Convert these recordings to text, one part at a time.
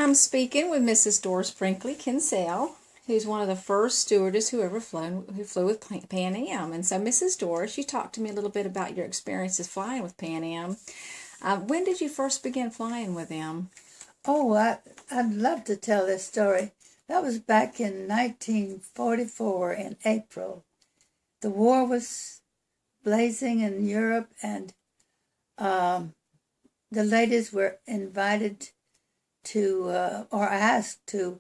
I'm speaking with Mrs. Doris Brinkly Kinsell, who's one of the first stewardess who flew with Pan Am. And so, Mrs. Doris, you talked to me a little bit about your experiences flying with Pan Am. When did you first begin flying with them? Oh, I'd love to tell this story. That was back in 1944 in April. The war was blazing in Europe, and the ladies were invited to, or asked to,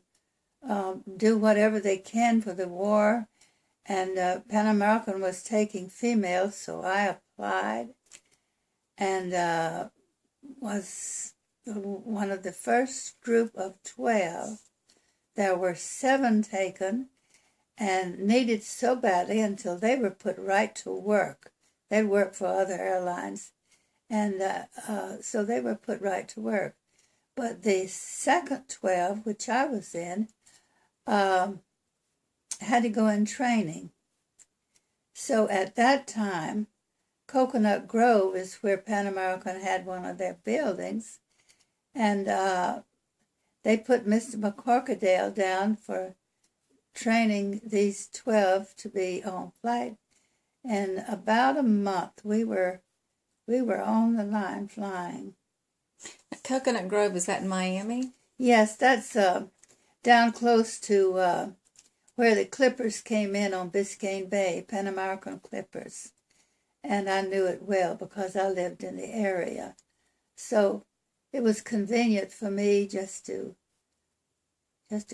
do whatever they can for the war. And Pan American was taking females, so I applied and was one of the first group of 12. There were 7 taken and needed so badly until they were put right to work. They'd worked for other airlines, and so they were put right to work. But the second 12, which I was in, had to go in training. So at that time, Coconut Grove is where Pan American had one of their buildings, and they put Mr. McCorkadale down for training these 12 to be on flight. And about a month, we were on the line flying. Coconut Grove, is that in Miami? Yes, that's down close to where the Clippers came in on Biscayne Bay, Pan American Clippers. And I knew it well because I lived in the area. So it was convenient for me just to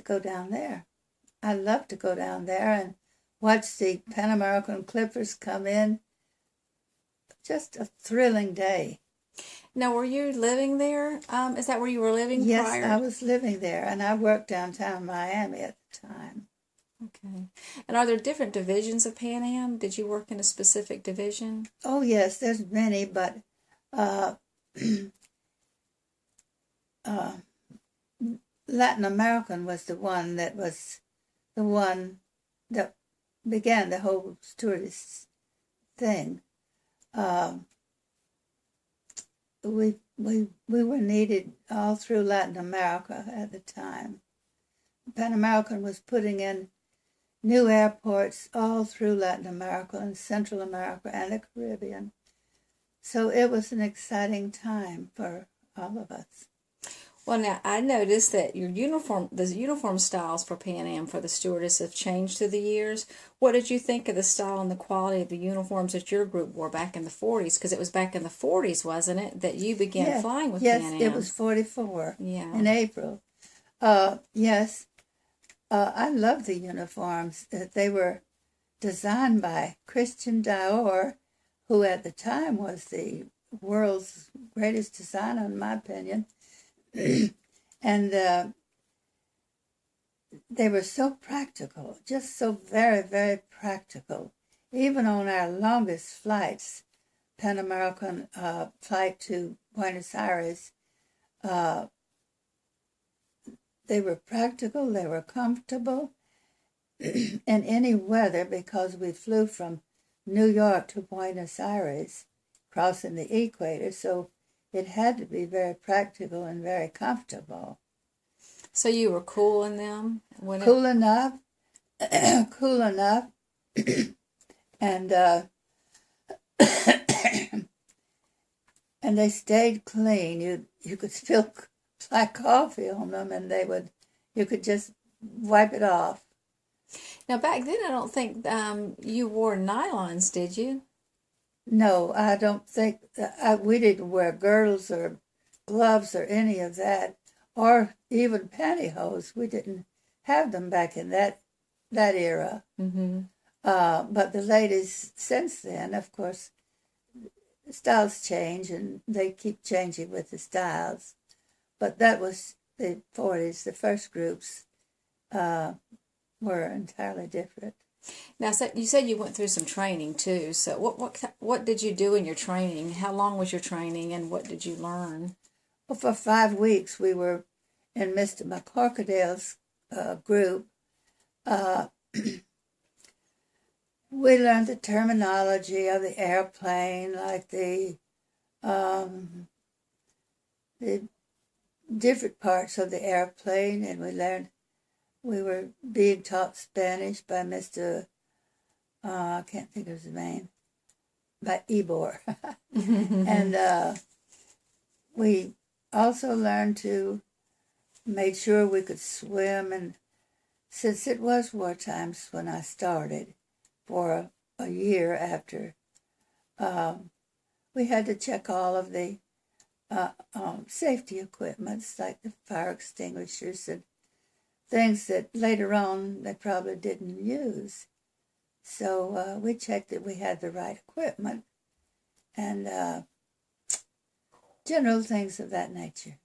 go down there. I love to go down there and watch the Pan American Clippers come in. Just a thrilling day. Now, were you living there? Is that where you were living prior? Yes, I was living there, and I worked downtown Miami at the time. Okay. And are there different divisions of Pan Am? Did you work in a specific division? Oh, yes, there's many, but Latin American was the one that began the whole stewardess thing. We were needed all through Latin America at the time. Pan American was putting in new airports all through Latin America and Central America and the Caribbean. So it was an exciting time for all of us. Well, now, I noticed that the uniform styles for Pan Am for the stewardess have changed through the years. What did you think of the style and the quality of the uniforms that your group wore back in the 40s? Because it was back in the 40s, wasn't it, that you began flying with Pan Am? Yes, it was 44 in April. Yes, I love the uniforms. They were designed by Christian Dior, who at the time was the world's greatest designer, in my opinion. And they were so practical, just so very, very practical. Even on our longest flights, Pan American flight to Buenos Aires, they were practical, they were comfortable in any weather, because we flew from New York to Buenos Aires, crossing the equator, so it had to be very practical and very comfortable. So you were cool in them? Cool enough, cool enough, and and they stayed clean. You could spill black coffee on them, and you could just wipe it off. Now, back then, I don't think you wore nylons, did you? No, I don't think. We didn't wear girdles or gloves or any of that, or even pantyhose. We didn't have them back in that era. Mm-hmm. But the ladies since then, of course, styles change, and they keep changing with the styles. But that was the 40s. The first groups were entirely different. Now, so you said you went through some training too. So what did you do in your training? How long was your training, and what did you learn? Well, for 5 weeks we were in Mr. McCorkadale's group. We learned the terminology of the airplane, like the different parts of the airplane, and we were being taught Spanish by Mr. I can't think of his name, by Ebor. And we also learned to make sure we could swim. And since it was war times when I started, for a year after, we had to check all of the safety equipments, like the fire extinguishers and things that later on they probably didn't use. So we checked that we had the right equipment and general things of that nature.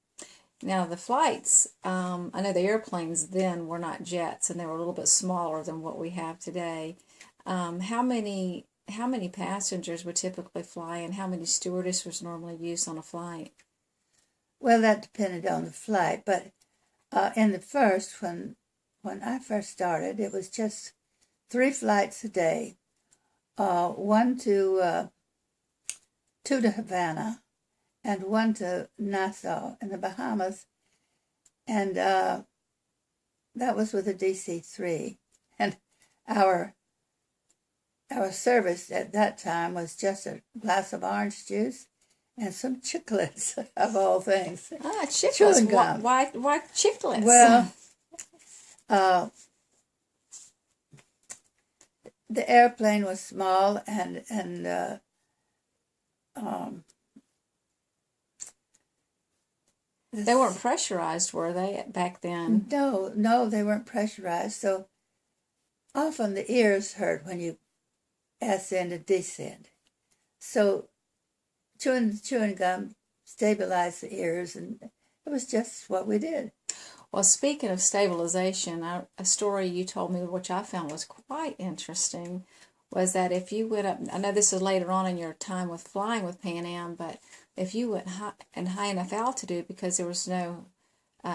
Now the flights, I know the airplanes then were not jets, and they were a little bit smaller than what we have today. How many passengers would typically fly, and how many stewardess was normally used on a flight? Well, that depended on the flight, but in the first, when I first started, it was just 3 flights a day. One to Havana, and one to Nassau in the Bahamas, and that was with a DC-3. And our service at that time was just a glass of orange juice and some chiclets, of all things. Chiclets. Why chiclets? Well, the airplane was small, and they weren't pressurized, were they, back then? No, they weren't pressurized. So often the ears hurt when you ascend and descend. So chewing gum stabilized the ears, and it was just what we did. Well, speaking of stabilization, a story you told me, which I found was quite interesting, was that if you went up, I know this is later on in your time with flying with Pan Am, but if you went high enough altitude, because there was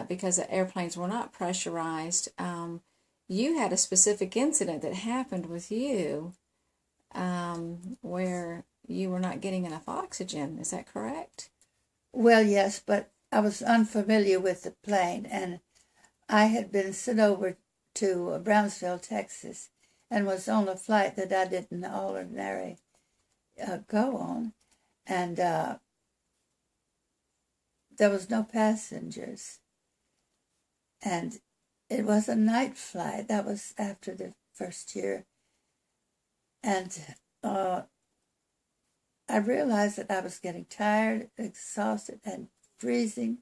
because the airplanes were not pressurized, you had a specific incident that happened with you where you were not getting enough oxygen. Is that correct? Well, yes, but I was unfamiliar with the plane, and I had been sent over to Brownsville, Texas, and was on a flight that I didn't ordinarily go on, and there was no passengers, and it was a night flight. That was after the first year, and I realized that I was getting tired, exhausted, and freezing.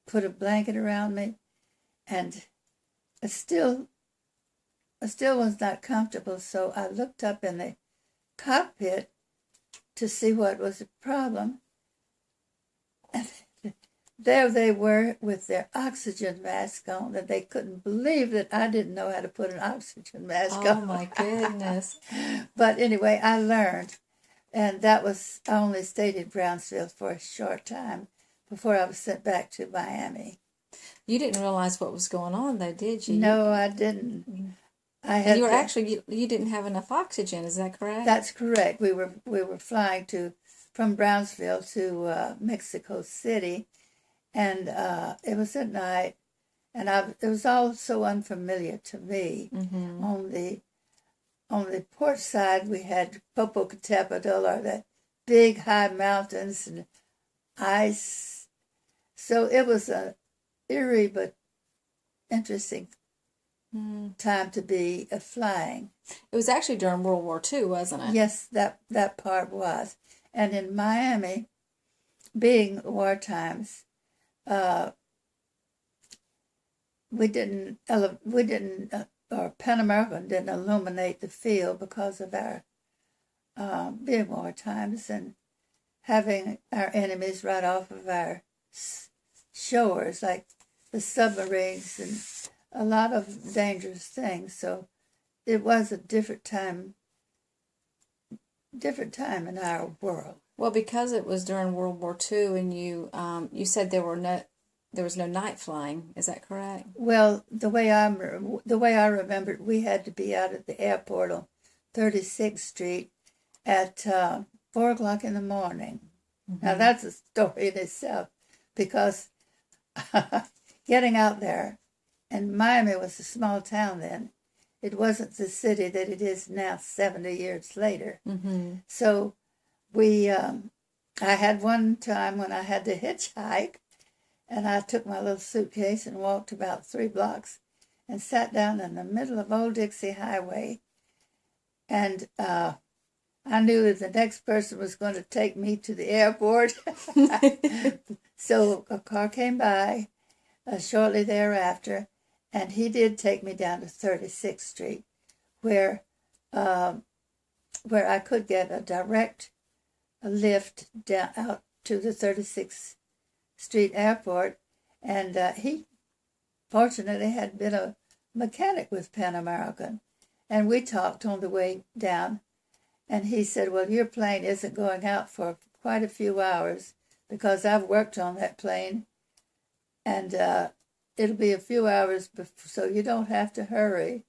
Put a blanket around me, and I still was not comfortable. So I looked up in the cockpit to see what was the problem, and there they were with their oxygen mask on, and they couldn't believe that I didn't know how to put an oxygen mask on. Oh my goodness! But anyway, I learned, and that was, I only stayed in Brownsville for a short time before I was sent back to Miami. You didn't realize what was going on, though, did you? No, I didn't. You didn't have enough oxygen. Is that correct? That's correct. We were flying from Brownsville to Mexico City, and it was at night, and it was all so unfamiliar to me. Mm-hmm. On the port side, we had Popocatépetl, or the big high mountains and ice. So it was a eerie but interesting time to be flying. It was actually during World War II, wasn't it? Yes, that part was. And in Miami, being war times, we didn't, or Pan American didn't illuminate the field because of our being war times and having our enemies right off of our shores, like the submarines and a lot of dangerous things. So it was a different time in our world. Well, because it was during World War II, and you said there was no night flying. Is that correct? Well, the way I remembered, we had to be out at the airport on 36th Street at 4 o'clock in the morning. Mm-hmm. Now that's a story in itself, because getting out there. And Miami was a small town then. It wasn't the city that it is now 70 years later. Mm-hmm. So I had one time when I had to hitchhike, and I took my little suitcase and walked about 3 blocks and sat down in the middle of Old Dixie Highway. And I knew that the next person was going to take me to the airport. So a car came by shortly thereafter, and he did take me down to 36th Street, where I could get a direct lift down out to the 36th Street airport. And he fortunately had been a mechanic with Pan American, and we talked on the way down. And he said, well, your plane isn't going out for quite a few hours because I've worked on that plane, and it'll be a few hours so you don't have to hurry.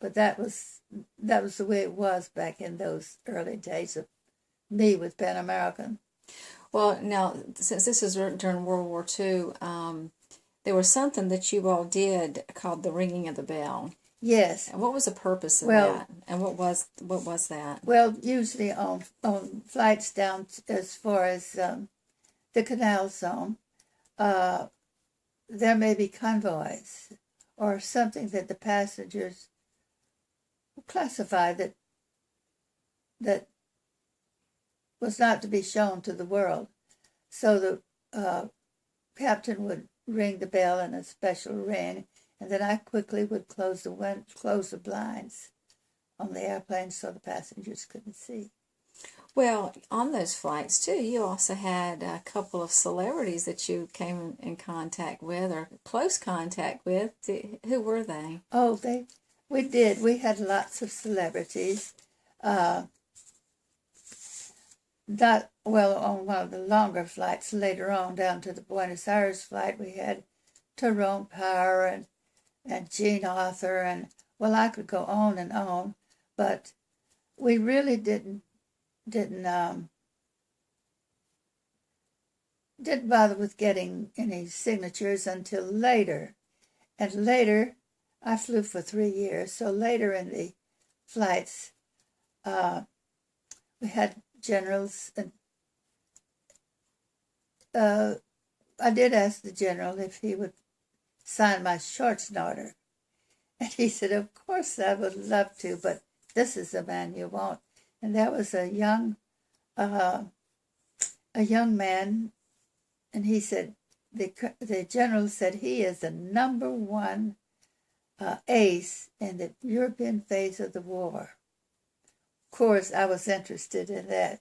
But that was the way it was back in those early days of me with Pan American. Well, now, since this is during World War II, there was something that you all did called the ringing of the bell. Yes. And what was the purpose of that? And what was that? Well, usually on flights down as far as the Canal zone, there may be convoys or something that the passengers classify that was not to be shown to the world. So the captain would ring the bell in a special ring, and then I quickly would close the blinds on the airplane so the passengers couldn't see. Well, on those flights, too, you also had a couple of celebrities that you came in contact with or close contact with. Who were they? Oh, we did. We had lots of celebrities. On one of the longer flights later on down to the Buenos Aires flight, we had Tyrone Power and Jean Arthur, and I could go on, but we really didn't bother with getting any signatures until later. And later, I flew for 3 years, so later in the flights, we had generals, and I did ask the general if he would sign my short snorter. And he said, of course I would love to, but this is the man you want. And that was a young man, and he said, the general said he is the number one ace in the European phase of the war. Of course, I was interested in that.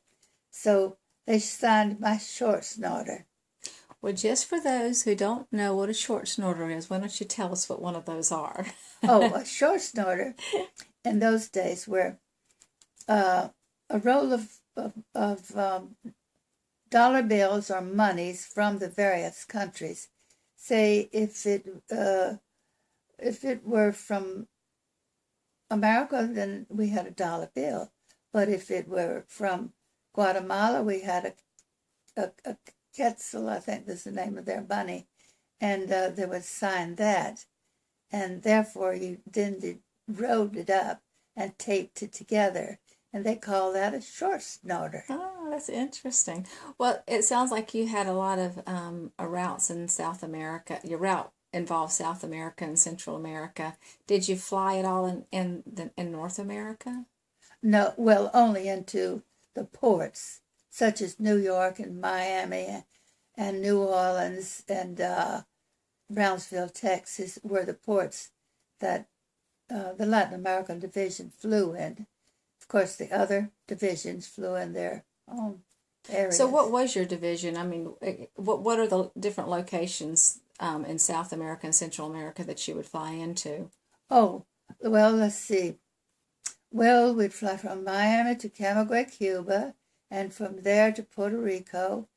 So they signed my short snorter. Well, just for those who don't know what a short snorter is, why don't you tell us what one of those are? Oh, a short snorter in those days were a roll of dollar bills or monies from the various countries. Say if it were from America, then we had a dollar bill. But if it were from Guatemala, we had a quetzal, I think was the name of their money, and they would sign that. And therefore, you then rolled it up and taped it together. And they call that a short snorter. Oh, that's interesting. Well, it sounds like you had a lot of routes in South America. Your route involved South America and Central America. Did you fly at all in North America? No, well, only into the ports, such as New York and Miami and New Orleans and Brownsville, Texas, were the ports that the Latin American division flew in. Of course, the other divisions flew in their own areas. So what was your division? I mean, what are the different locations in South America and Central America that you would fly into? Oh, well, let's see. Well, we'd fly from Miami to Camagüey, Cuba, and from there to Puerto Rico.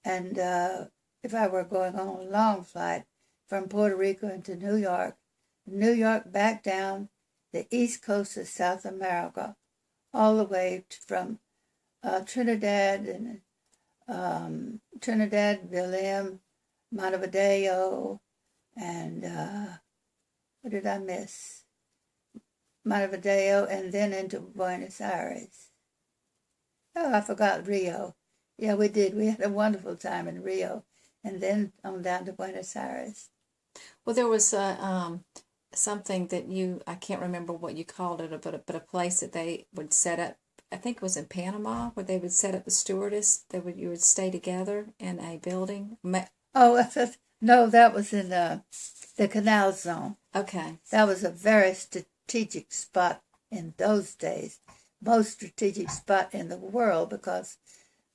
And if I were going on a long flight, from Puerto Rico into New York back down the east coast of South America, all the way from Trinidad, Villim, Montevideo, and what did I miss? Montevideo, and then into Buenos Aires. Oh, I forgot Rio. Yeah, we did. We had a wonderful time in Rio, and then on down to Buenos Aires. Well, there was something that I can't remember what you called it, but a place that they would set up. I think it was in Panama where they would set up the Stewardess. You would stay together in a building. Oh, no, that was in the Canal Zone. Okay. That was a very strategic spot in those days, most strategic spot in the world, because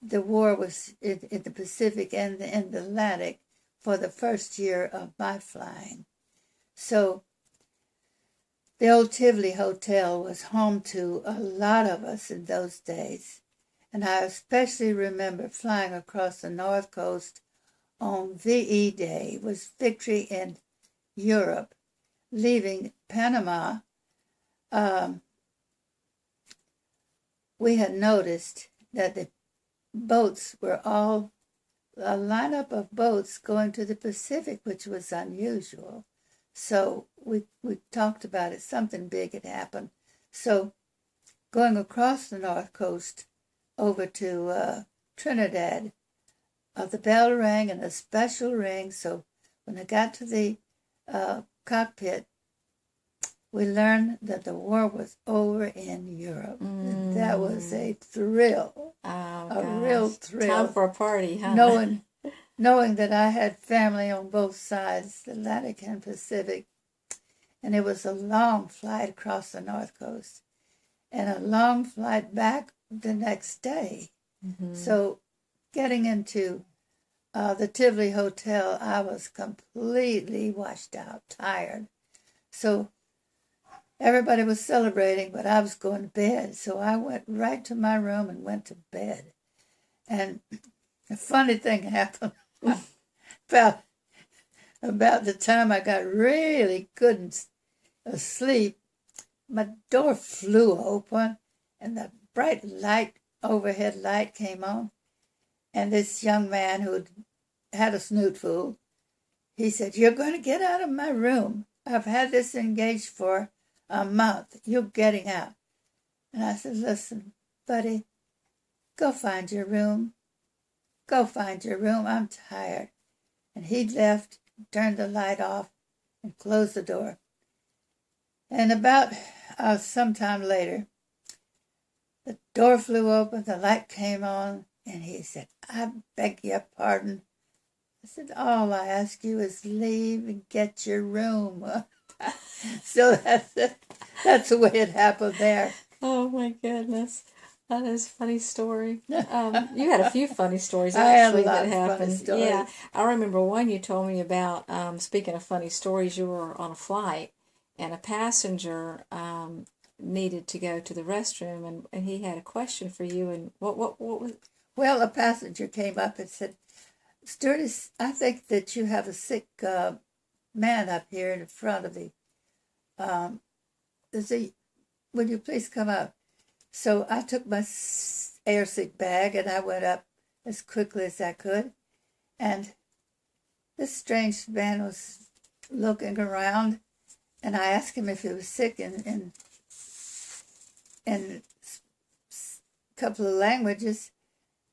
the war was in the Pacific and in the Atlantic for the first year of my flying. So the old Tivoli Hotel was home to a lot of us in those days. And I especially remember flying across the North Coast on VE Day, was victory in Europe, leaving Panama. We had noticed that the boats were all a lineup of boats going to the Pacific, which was unusual. So we talked about it. Something big had happened. So going across the North Coast over to Trinidad, the bell rang, and a special ring. So when I got to the cockpit, we learned that the war was over in Europe. That was a thrill. Oh, real thrill. Time for a party, huh? Knowing that I had family on both sides, the Atlantic and Pacific, and it was a long flight across the North Coast and a long flight back the next day. Mm-hmm. So getting into the Tivoli Hotel, I was completely washed out, tired. So everybody was celebrating, but I was going to bed. So I went right to my room and went to bed. And a funny thing happened. About the time I got really good asleep, my door flew open and the bright light, overhead light came on. And this young man who had a snootful, he said, "You're going to get out of my room. I've had this engaged for a month. You're getting out." And I said, "Listen, buddy, go find your room. Go find your room. I'm tired." And he left, turned the light off, and closed the door. And about sometime later, the door flew open, the light came on, and he said, "I beg your pardon." I said, "All I ask you is leave and get your room." So that's the way it happened there. Oh, my goodness. That is a funny story. You had a few funny stories I had actually a lot that of happened. funny stories. Yeah, I remember one you told me about. Speaking of funny stories, you were on a flight and a passenger needed to go to the restroom, and he had a question for you. And what was? Well, a passenger came up and said, "Stewardess, I think that you have a sick man up here in front of the. Would you please come up?" So I took my airsick bag and I went up as quickly as I could. And this strange man was looking around, and I asked him if he was sick in a couple of languages,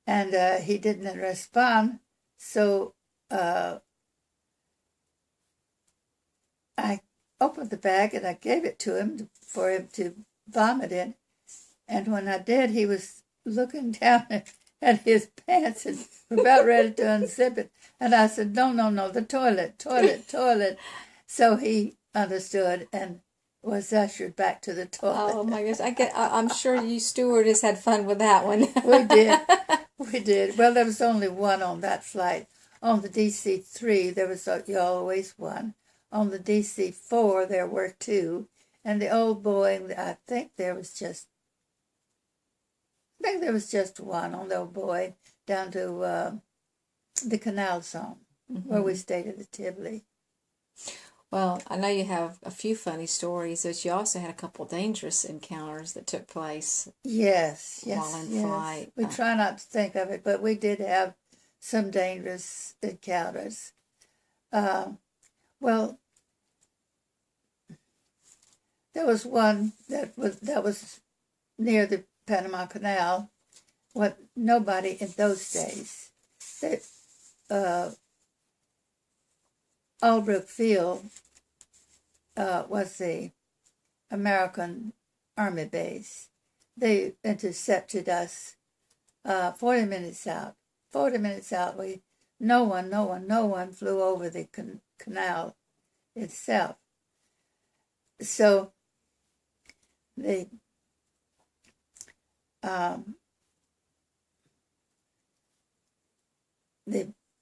and he didn't respond. So I opened the bag and I gave it to him for him to vomit in. And when I did, he was looking down at his pants and about ready to unzip it. And I said, no, the toilet. So he understood and was ushered back to the toilet. Oh my gosh! I'm sure you stewardess had fun with that one. We did. Well, there was only one on that flight. On the DC-3, there was always one. On the DC-4, there were two. And the old Boeing, I think there was just one on the old Boeing down to the Canal Zone, where we stayed at the Tivoli. Well, I know you have a few funny stories, but you also had a couple dangerous encounters that took place. Yes. While in flight. We try not to think of it, but we did have some dangerous encounters. Well, there was one that was near the Panama Canal. What nobody in those days, they, Albrook Field was the American Army base. They intercepted us 40 minutes out. 40 minutes out, no one flew over the canal itself. So they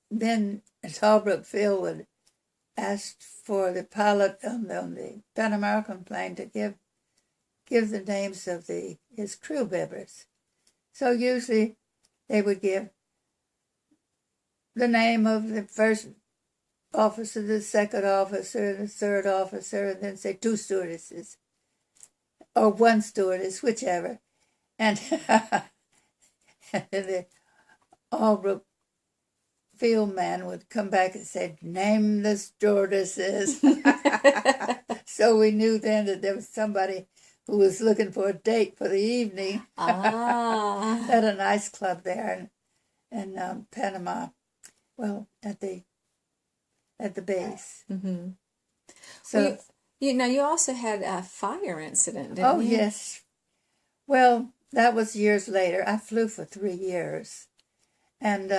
then at Albrook Field would ask for the pilot on the Pan American plane to give the names of his crew members. So usually they would give the name of the first officer, the second officer, the third officer, and then say 2 stewardesses or 1 stewardess, whichever. And, and the Albrook Field man would come back and say, name the stewardesses. So we knew then that there was somebody who was looking for a date for the evening. Had a nice club there in Panama. Well, at the base. Mm-hmm. So well, you also had a fire incident, didn't you? Yes. Well, that was years later. I flew for 3 years, and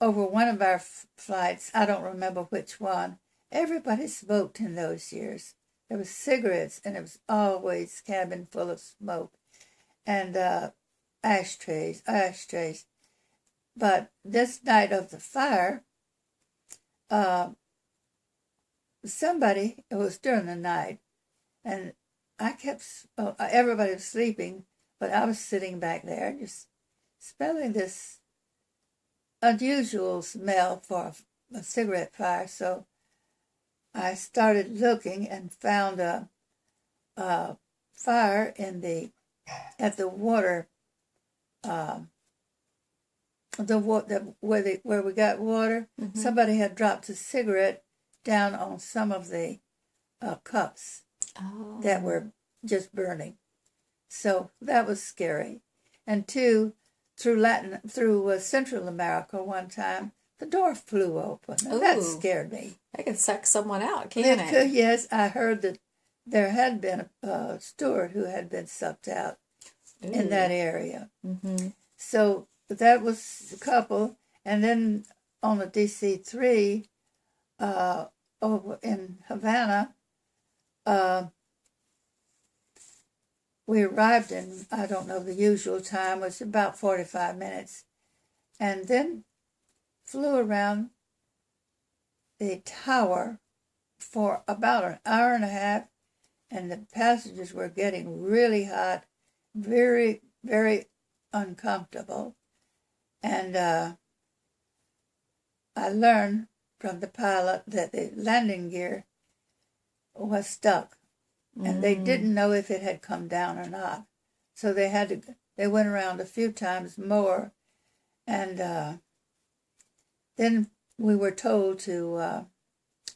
over one of our flights, I don't remember which one, everybody smoked in those years. There was cigarettes, and it was always cabin full of smoke, and ashtrays. But this night of the fire, it was during the night, and everybody was sleeping, but I was sitting back there just smelling this unusual smell for a cigarette fire. So I started looking and found a fire at the water, where we got water. Mm-hmm. Somebody had dropped a cigarette down on some of the cups that were just burning. So that was scary. And 2, through Central America one time, the door flew open. And that scared me. That could suck someone out, can't it? Yes, I heard that there had been a steward who had been sucked out in that area. Mm-hmm. So that was a couple. And then on the DC-3 over in Havana, we arrived in, I don't know, the usual time was about 45 minutes, and then flew around the tower for about an hour and a half, and the passengers were getting really hot, very, very uncomfortable. And I learned from the pilot that the landing gear was stuck. And they didn't know if it had come down or not. So they went around a few times more. And then we were told to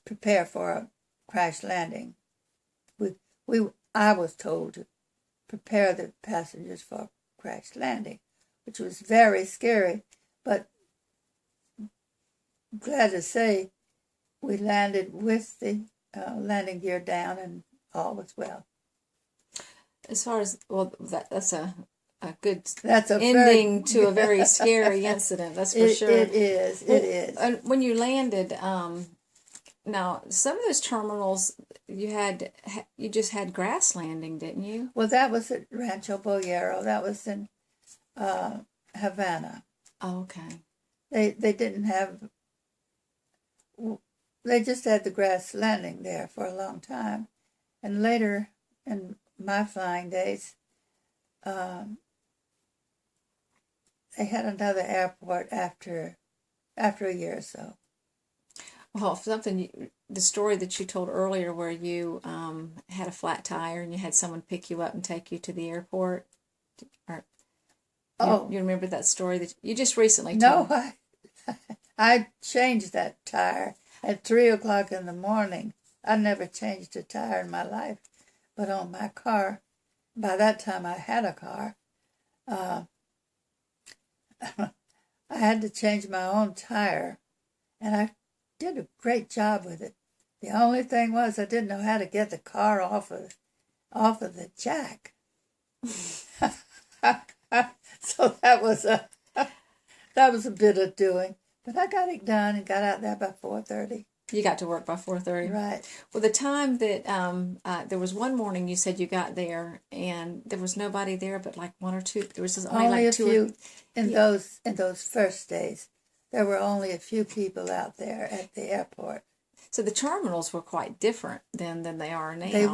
prepare for a crash landing. I was told to prepare the passengers for a crash landing, which was very scary. But glad to say we landed with the landing gear down and all was well. As far as, well, that's a good ending to a very scary incident, that's for sure. It is. And when you landed, now, some of those terminals, you just had grass landing, didn't you? Well, that was at Rancho Boyero. That was in Havana. Oh, okay. They didn't have... They just had the grass landing there for a long time. And later, in my flying days, they had another airport after a year or so. Well, the story that you told earlier where you had a flat tire and you had someone pick you up and take you to the airport. You remember that story that you just recently told? No, I changed that tire at 3 o'clock in the morning. I never changed a tire in my life, but on my car, by that time I had a car, uh, I had to change my own tire, and I did a great job with it. The only thing was I didn't know how to get the car off of the jack. So that was a bit of doing, but I got it done and got out there by 4:30. You got to work by 4:30. Right. Well, the time that there was one morning you said you got there and there was nobody there but like one or two. There was only like a two. Few in those first days. There were only a few people out there at the airport. So the terminals were quite different then than they are now. They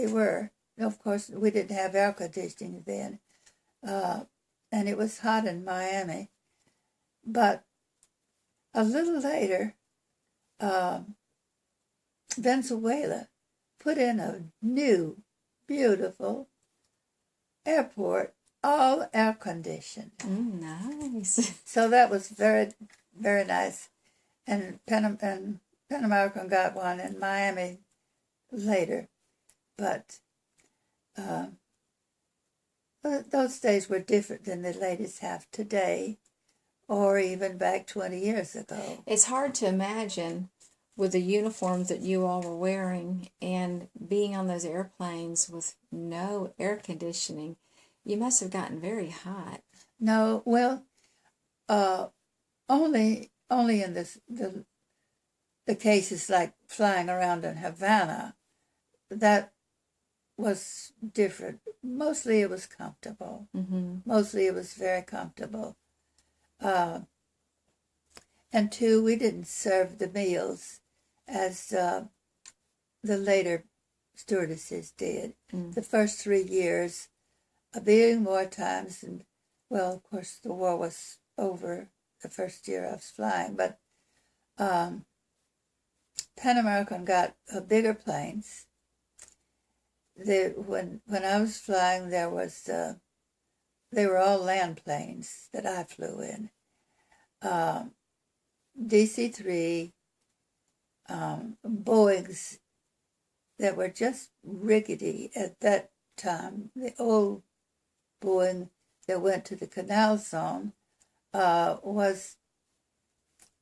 were. Of course, we didn't have air conditioning then, and it was hot in Miami. But a little later, Venezuela put in a new, beautiful airport, all air conditioned. Nice. So that was very, very nice. And Pan American got one in Miami later. But those days were different than the ladies have today, or even back 20 years ago. It's hard to imagine with the uniforms that you all were wearing and being on those airplanes with no air conditioning. You must have gotten very hot. No, well, only in the cases like flying around in Havana, that was different. Mostly it was comfortable. Mm-hmm. Mostly it was very comfortable. And two, we didn't serve the meals as the later stewardesses did. The first 3 years, being wartimes, and well, of course, the war was over the first year I was flying, but Pan American got bigger planes. When I was flying, they were all land planes that I flew in. DC-3, Boeings that were just rickety at that time. The old Boeing that went to the Canal zone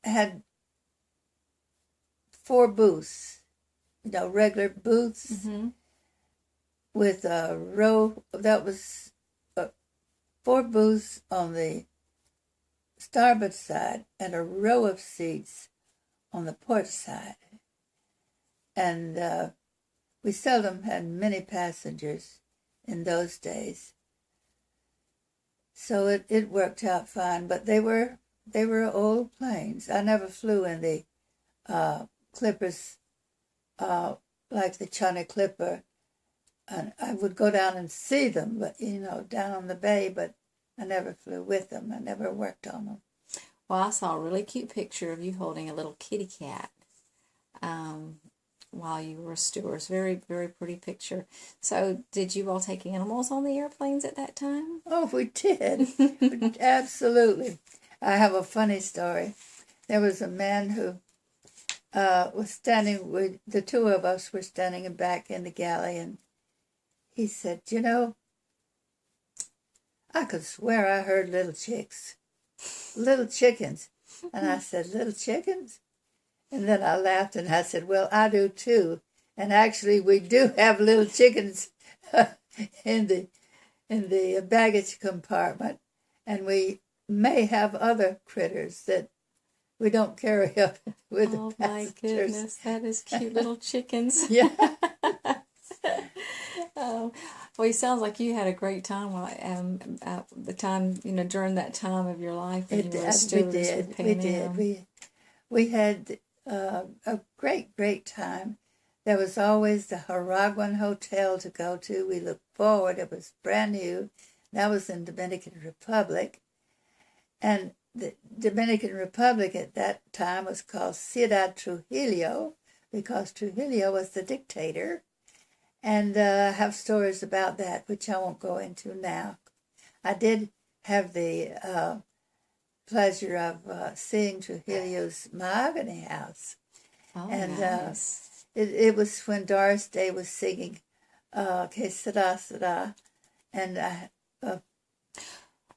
had 4 booths, regular booths. Mm-hmm. With a row, that was 4 booths on the starboard side and a row of seats on the port side. And we seldom had many passengers in those days. So it worked out fine, but they were old planes. I never flew in the Clippers like the China Clipper. And I would go down and see them, but down on the bay, but I never flew with them. I never worked on them. Well, I saw a really cute picture of you holding a little kitty cat while you were a stewardess. Very, very pretty picture. So did you all take animals on the airplanes at that time? Oh, we did. Absolutely. I have a funny story. There was a man who was standing with, the 2 of us were standing back in the galley, and he said, I could swear I heard little chickens. And I said, little chickens? And then I laughed and I said, well, I do too. And actually we do have little chickens in the baggage compartment. And we may have other critters that we don't carry up with the passengers. Oh my goodness, that is cute little chickens. Yeah. Oh, well, it sounds like you had a great time at the time, during that time of your life when you were a stewardess with Pan Am. We had a great, great time. There was always the Haraguan Hotel to go to. We looked forward. It was brand new. That was in Dominican Republic. And the Dominican Republic at that time was called Ciudad Trujillo because Trujillo was the dictator. And I have stories about that, which I won't go into now. I did have the pleasure of seeing Trujillo's mahogany house. Oh, And nice. it was when Doris Day was singing Que Sera Sera. And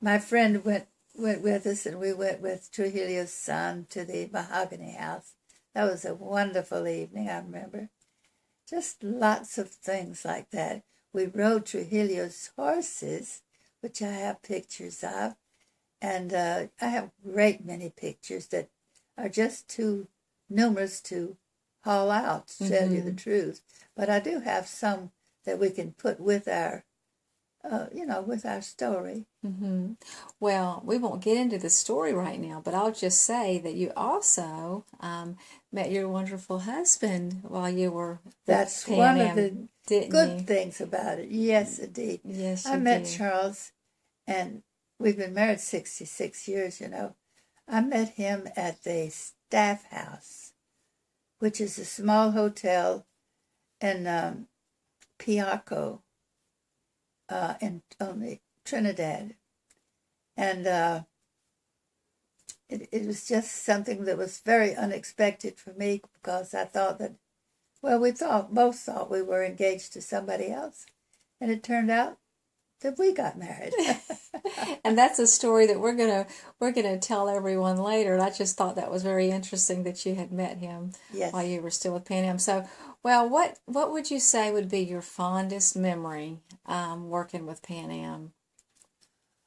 my friend went with us, and we went with Trujillo's son to the mahogany house. That was a wonderful evening, I remember. Just lots of things like that. We rode Trujillo's horses, which I have pictures of. And I have a great many pictures that are just too numerous to haul out, to tell you the truth. But I do have some that we can put with our, with our story. Mm-hmm. Well, we won't get into the story right now, but I'll just say that you also met your wonderful husband while you were That's with one Pan of the Am, didn't good you? things about it. Yes, indeed. Yes, I you met did. Charles, and we've been married 66 years, I met him at the Staff House, which is a small hotel in Piarco, on the Trinidad. And it was just something that was very unexpected for me, because I thought that, well, both thought we were engaged to somebody else. And it turned out that we got married. And that's a story that we're gonna tell everyone later. And I just thought that was very interesting that you had met him Yes. while you were still with Pan Am. So, well, what would you say would be your fondest memory working with Pan Am?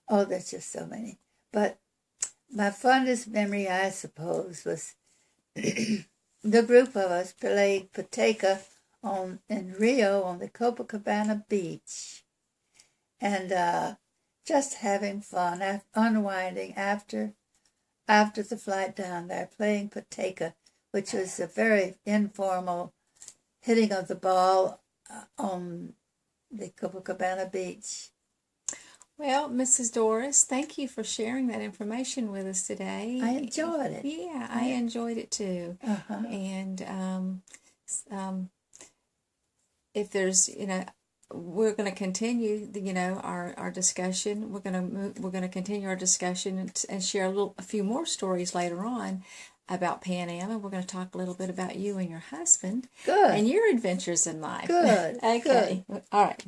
Oh, there's just so many. But my fondest memory, I suppose, was the group of us played Pateca in Rio on the Copacabana beach. And just having fun, unwinding after the flight down there, playing Pateca, which was a very informal hitting of the ball on the Copacabana beach. Well, Mrs. Doris, thank you for sharing that information with us today. I enjoyed it. Yeah, I enjoyed it too. Uh-huh. And if there's, we're going to continue, our discussion. We're going to continue our discussion and share a few more stories later on about Pan Am, and we're going to talk a little bit about you and your husband. Good. And your adventures in life. Good. Okay. Good. All right.